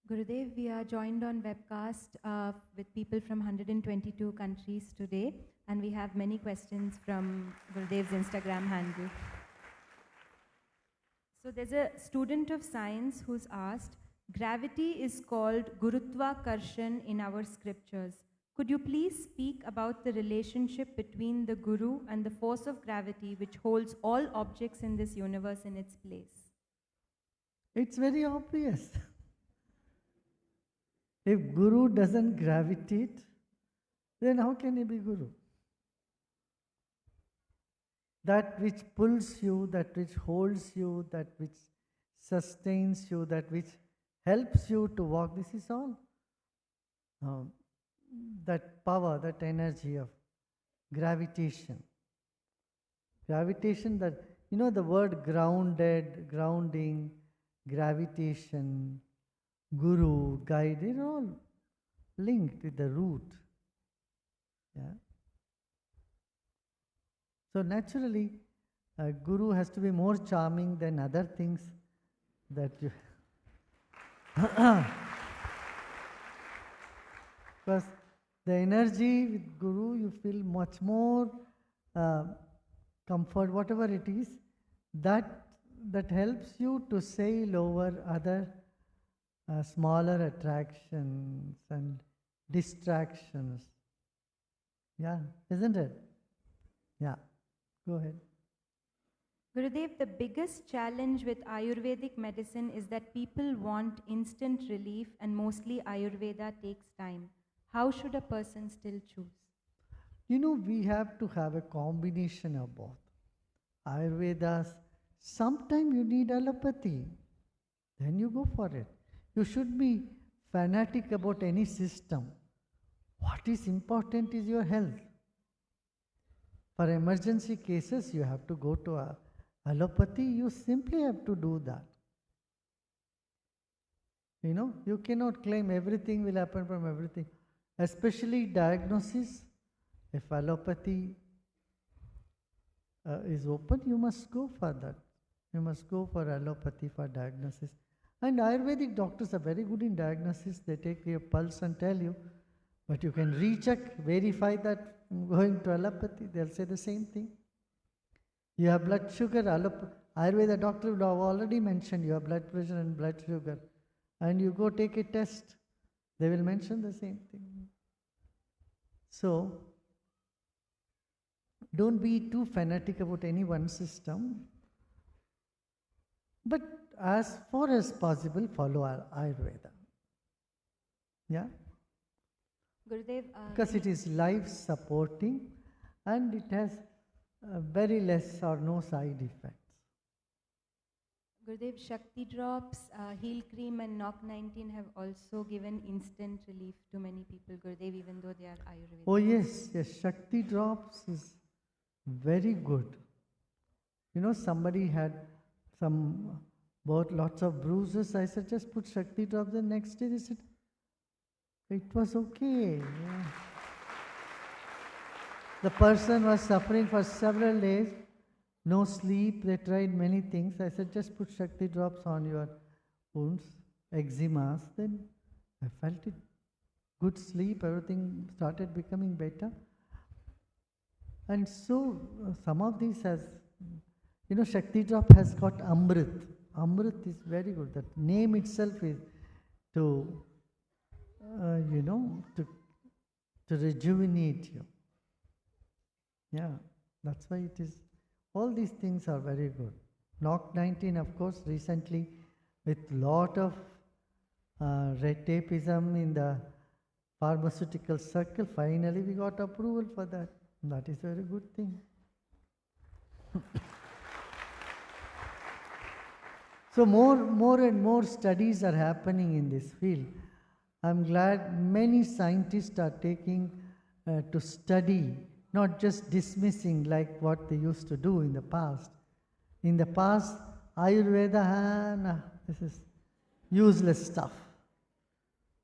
Gurudev, we are joined on webcast with people from 122 countries today, and we have many questions from Gurudev's Instagram handle. So there's a student of science who's asked, gravity is called Gurutva Karshan in our scriptures. Could you please speak about the relationship between the Guru and the force of gravity which holds all objects in this universe in its place? It's very obvious. If Guru doesn't gravitate, then how can he be Guru? That which pulls you, that which holds you, that which sustains you, that which helps you to walk, this is all that power, that energy of gravitation. Gravitation, that, the word grounded, grounding, gravitation, guru, guide, they're all linked with the root. Yeah. So naturally, a guru has to be more charming than other things that you. Because the energy with guru, you feel much more comfort, whatever it is, that helps you to sail over other smaller attractions and distractions. Yeah, isn't it? Yeah, go ahead. Gurudev, the biggest challenge with Ayurvedic medicine is that people want instant relief and mostly Ayurveda takes time. How should a person still choose? We have to have a combination of both. Ayurvedas, sometimes you need allopathy, then you go for it. You should be fanatic about any system. What is important is your health. For emergency cases, you have to go to allopathy. You simply have to do that. You cannot claim everything will happen from everything. Especially diagnosis. If allopathy is open, you must go for that. You must go for allopathy for diagnosis. And Ayurvedic doctors are very good in diagnosis. They take your pulse and tell you. But you can recheck, verify that going to allopathy, they'll say the same thing. You have blood sugar, Ayurveda doctor would have already mentioned you have blood pressure and blood sugar. And you go take a test, they will mention the same thing. So, don't be too fanatic about any one system. But as far as possible, follow Ayurveda. Yeah? Gurudev, because it is life supporting and it has very less or no side effects. Gurudev, Shakti drops, heel cream and knock 19 have also given instant relief to many people, Gurudev, even though they are Ayurvedic. Oh yes, Shakti drops is very good. Somebody had bought lots of bruises. I said, just put Shakti drops. The next day they said, it was okay. Yeah. The person was suffering for several days, no sleep. They tried many things. I said, just put Shakti drops on your wounds, eczemas. Then I felt it. Good sleep, everything started becoming better. And so some of these has, Shakti drop has got Amrit. Amrit is very good. That name itself is to to rejuvenate you. Yeah, that's why it is. All these things are very good. Knock 19, of course, recently with lot of red tapeism in the pharmaceutical circle, finally we got approval for that. That is a very good thing. So more and more studies are happening in this field. I'm glad many scientists are taking to study, not just dismissing like what they used to do in the past. In the past, Ayurveda, this is useless stuff.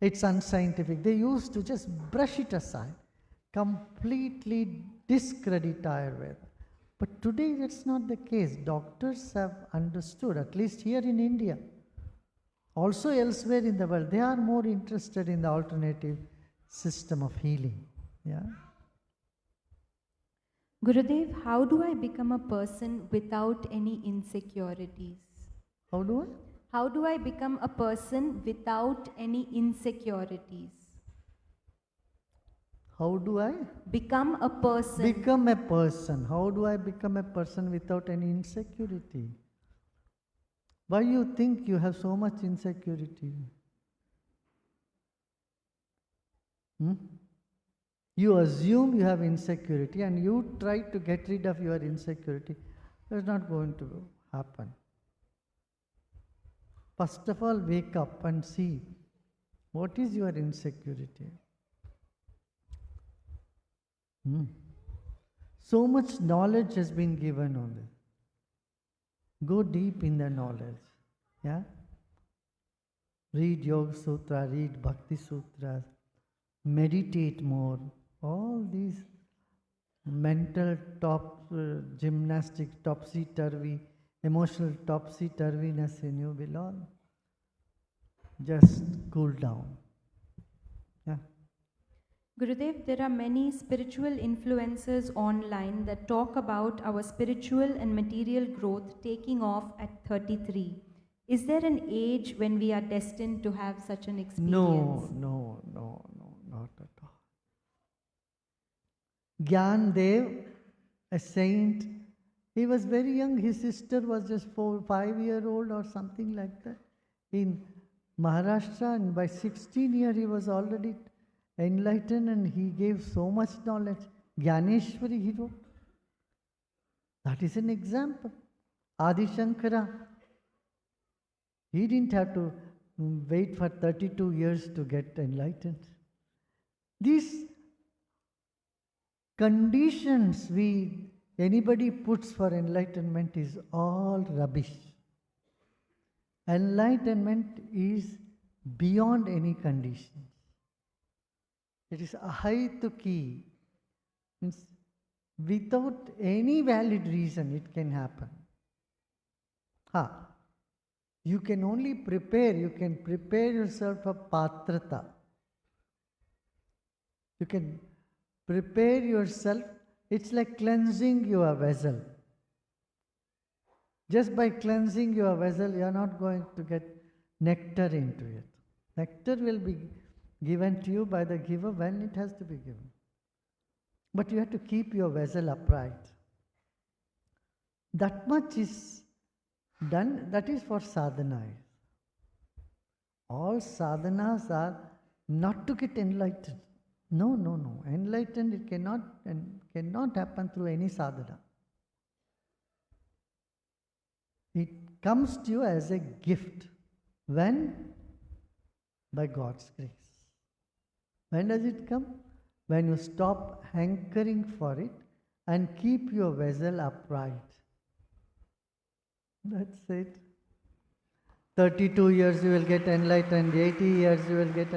It's unscientific. They used to just brush it aside, completely discredit Ayurveda. But today that's not the case. Doctors have understood, at least here in India, Also elsewhere in the world, they are more interested in the alternative system of healing. Yeah. Gurudev, how do I become a person without any insecurities? How do I? How do I become a person without any insecurities? How do I Become a person. become a person? How do I become a person without any insecurity? Why you think you have so much insecurity? You assume you have insecurity and you try to get rid of your insecurity. That's not going to happen. First of all, wake up and see what is your insecurity. So much knowledge has been given on this. Go deep in the knowledge. Yeah? Read Yoga Sutra, read Bhakti Sutras, meditate more. All these mental gymnastics, topsy-turvy, emotional topsy-turviness in you will all just cool down. Yeah. Gurudev, there are many spiritual influencers online that talk about our spiritual and material growth taking off at 33. Is there an age when we are destined to have such an experience? No, not at all. Gyan Dev, a saint, he was very young. His sister was just 5-year-old or something like that. In Maharashtra, and by 16 years he was already enlightened and he gave so much knowledge. Gyaneshwari he wrote. That is an example. Adi Shankara, he didn't have to wait for 32 years to get enlightened. These conditions anybody puts for enlightenment is all rubbish. Enlightenment is beyond any conditions. It is ahaituki, means without any valid reason it can happen. You can only prepare, you can prepare yourself for patrata. You can prepare yourself, it's like cleansing your vessel. Just by cleansing your vessel, you are not going to get nectar into it. Nectar will be given to you by the giver when it has to be given. But you have to keep your vessel upright. That much is done, that is for sadhana. All sadhanas are not to get enlightened. No. Enlightened, it cannot happen through any sadhana. It comes to you as a gift. When? By God's grace. When does it come? When you stop hankering for it and keep your vessel upright. That's it. 32 years you will get enlightened, 80 years you will get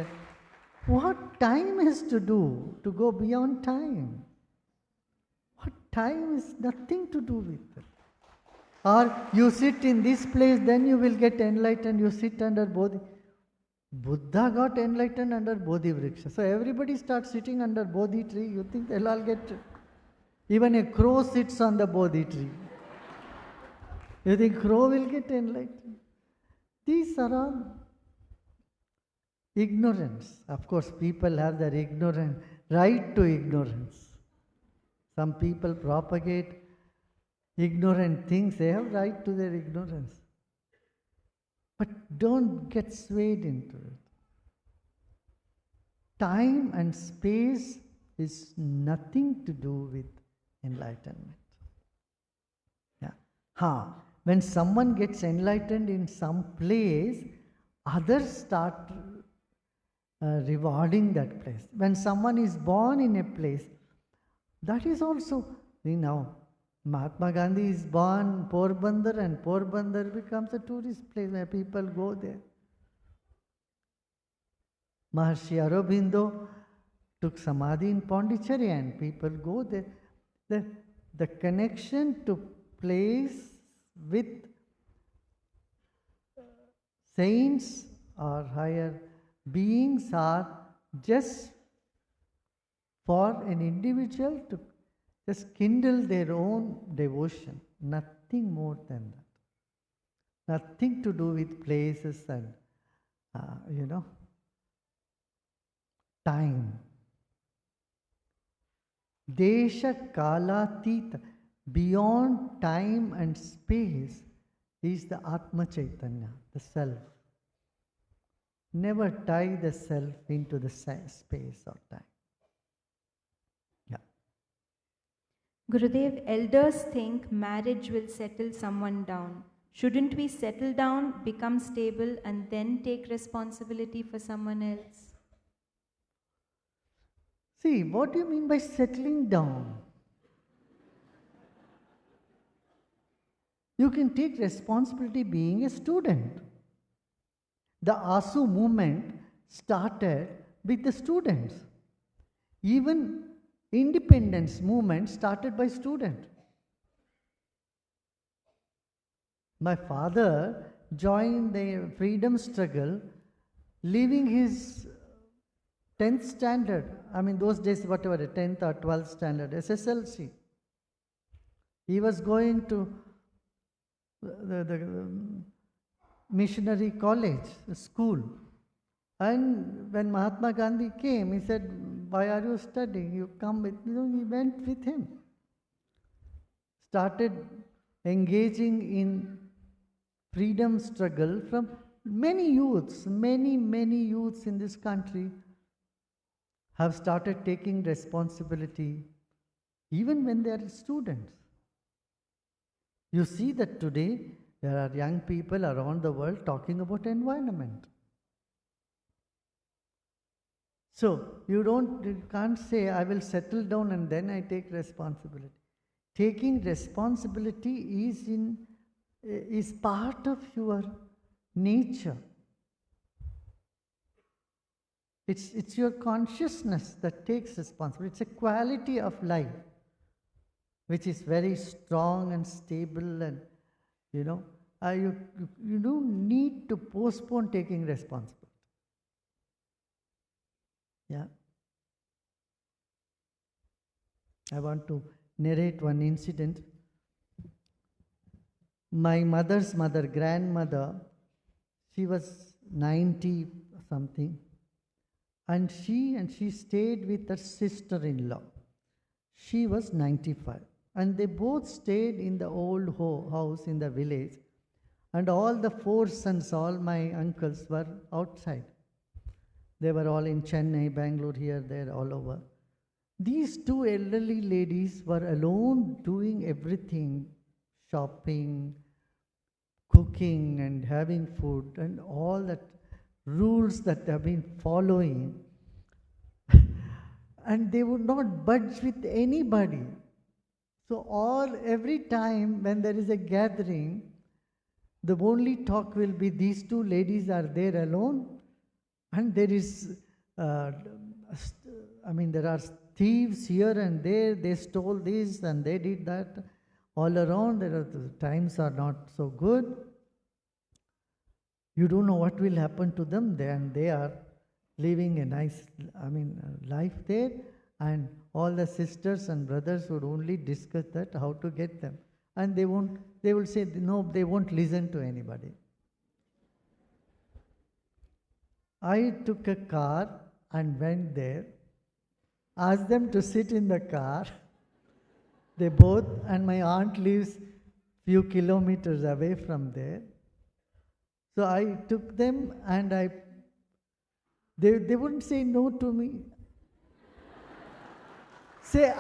What time has to do to go beyond time? What time is nothing to do with it. Or you sit in this place, then you will get enlightened, you sit under Bodhi. Buddha got enlightened under Bodhi Vriksha. So everybody starts sitting under Bodhi tree, you think they'll all get... Even a crow sits on the Bodhi tree. You think crow will get enlightened? These are all ignorance. Of course, people have their right to ignorance. Some people propagate ignorant things, they have right to their ignorance. But don't get swayed into it. Time and space is nothing to do with enlightenment. Yeah. When someone gets enlightened in some place, others start rewarding that place. When someone is born in a place, that is also, Mahatma Gandhi is born Porbandar, and Porbandar becomes a tourist place where people go there. Maharshi Aurobindo took Samadhi in Pondicherry and people go there. The connection to place with Saints or higher beings are just for an individual to just kindle their own devotion, nothing more than that. Nothing to do with places and, time. Desha Kalatita, beyond time and space, is the Atma Chaitanya, the self. Never tie the self into the space or time. Yeah. Gurudev, elders think marriage will settle someone down. Shouldn't we settle down, become stable, and then take responsibility for someone else? See, what do you mean by settling down? You can take responsibility being a student. The ASU movement started with the students. Even independence movement started by students. My father joined the freedom struggle, leaving his 10th standard, those days, whatever, 10th or 12th standard, SSLC. He was going to the missionary college, school. And when Mahatma Gandhi came, he said, "Why are you studying? You come with me." He went with him. Started engaging in freedom struggle from many youths, many youths in this country have started taking responsibility even when they are students. You see that today there are young people around the world talking about environment. So you can't say, "I will settle down and then I take responsibility." Taking responsibility is part of your nature. It's your consciousness that takes responsibility. It's a quality of life which is very strong and stable, and you don't need to postpone taking responsibility. Yeah. I want to narrate one incident. My mother's mother, grandmother, she was 90 something, and she stayed with her sister-in-law. She was 95, and they both stayed in the old house in the village, and all the four sons, all my uncles, were outside. They were all in Chennai, Bangalore, here, there, all over. These two elderly ladies were alone doing everything, shopping, cooking and having food, and all that rules that they have been following. And they would not budge with anybody. So every time when there is a gathering, the only talk will be these two ladies are there alone, and there is, there are thieves here and there, they stole this and they did that. All around, the times are not so good. You don't know what will happen to them, and they are living a nice, life there, and all the sisters and brothers would only discuss that, how to get them. And they will say, no, they won't listen to anybody. I took a car and went there, asked them to sit in the car. They both, and my aunt lives few kilometers away from there. So I took them, and they wouldn't say no to me. I said,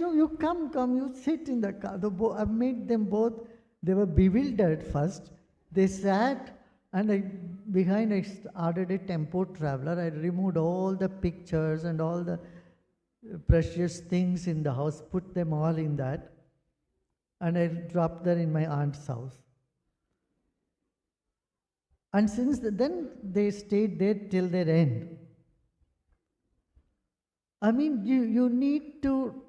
"No, you come, you sit in the car." I made them both, they were bewildered first. They sat, and behind I ordered a tempo traveler. I removed all the pictures and all the precious things in the house, put them all in that, and I dropped them in my aunt's house. And since then, they stayed there till their end. You need to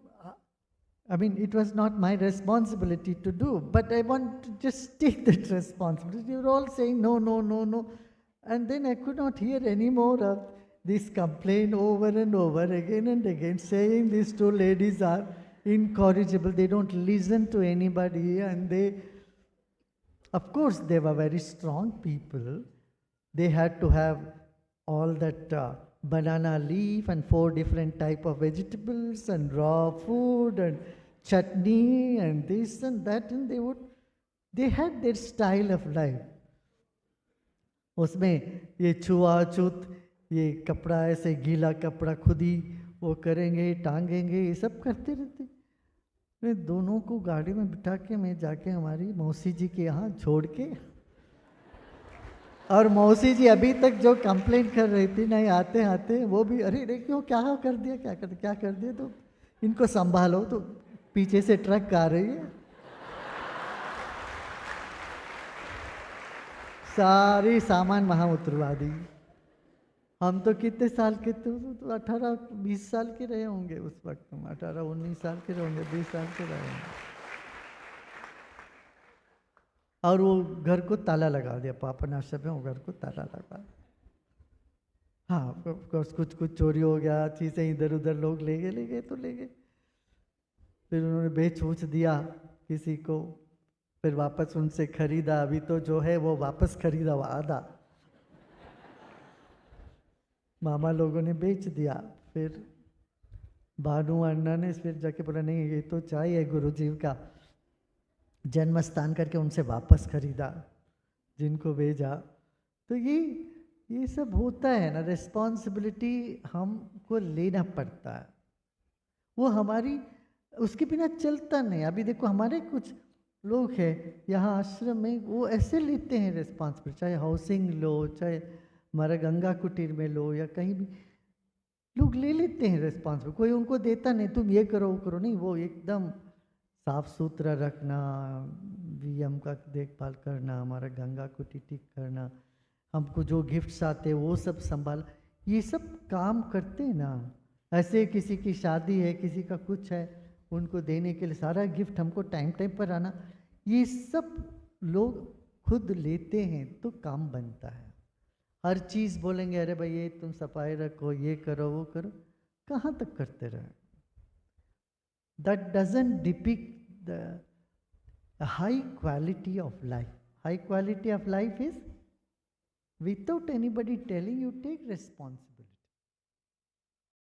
I mean, it was not my responsibility to do, but I want to just take that responsibility. They were all saying no, no, no, no. And then I could not hear any more of this complaint over and over again and again, saying these two ladies are incorrigible. They don't listen to anybody, and they, of course, they were very strong people. They had to have all that banana leaf and 4 different type of vegetables and raw food and chutney and this and that, and they had their style of life. उसमें ये छुआछूत, ये कपड़ा ऐसे गीला कपड़ा खुद ही वो करेंगे, टांगेंगे, ये सब करते रहते। मैं दोनों को गाड़ी में बिठा के मैं जाके हमारी मौसी जी के यहाँ छोड़ के, और मौसी जी अभी तक जो कंप्लेंट कर रही थी, नहीं आते आते वो भी, अरे रे क्यों, क्या कर दिया, क्या कर दिया, तो इनको संभालो, तो पीछे से ट्रक आ रही है, सारी सामान वहाँ उतरवा दी। हम तो कितने साल के थे, तो 18-20 साल के रहे होंगे उस वक्त, हम 18-19 साल के रहे होंगे, 20 साल के रहे होंगे। और वो घर को ताला लगा दिया, पापनाशा में वो घर को ताला लगा दिया। हाँ, ऑफकोर्स कुछ चोरी हो गया, चीज़ें इधर उधर लोग ले गए तो ले गए। फिर उन्होंने बेच दिया किसी को, फिर वापस उनसे खरीदा। अभी तो जो है वो वापस खरीदा, वो आधा मामा लोगों ने बेच दिया। फिर भानु अण्णा ने फिर जाके बोला, नहीं ये तो चाहिए गुरुजी का जन्म स्थान करके उनसे वापस खरीदा, जिनको भेजा। तो ये सब होता है ना, रिस्पॉन्सिबिलिटी हमको लेना पड़ता है, वो हमारी, उसके बिना चलता नहीं। अभी देखो हमारे कुछ लोग हैं यहाँ आश्रम में, वो ऐसे लेते हैं रिस्पॉन्सिबिलिटी, चाहे हाउसिंग लो, चाहे हमारा गंगा कुटीर में लो, या कहीं भी लोग ले लेते हैं रिस्पॉन्सिबिलिटी। कोई उनको देता नहीं, तुम ये करो वो करो, नहीं, वो एकदम साफ सुथरा रखना, वीएम का देखभाल करना, हमारा गंगा कुटीर ठीक करना, हमको जो गिफ्ट्स आते हैं वो सब संभाल, ये सब काम करते हैं ना। ऐसे किसी की शादी है, किसी का कुछ है, उनको देने के लिए सारा गिफ्ट हमको टाइम पर आना, ये सब लोग खुद लेते हैं तो काम बनता है। हर चीज़ बोलेंगे अरे भाई ये तुम सफाई रखो, ये करो वो करो, कहाँ तक करते रहे? That doesn't depict the high quality of life. High quality of life is without anybody telling you, take responsibility.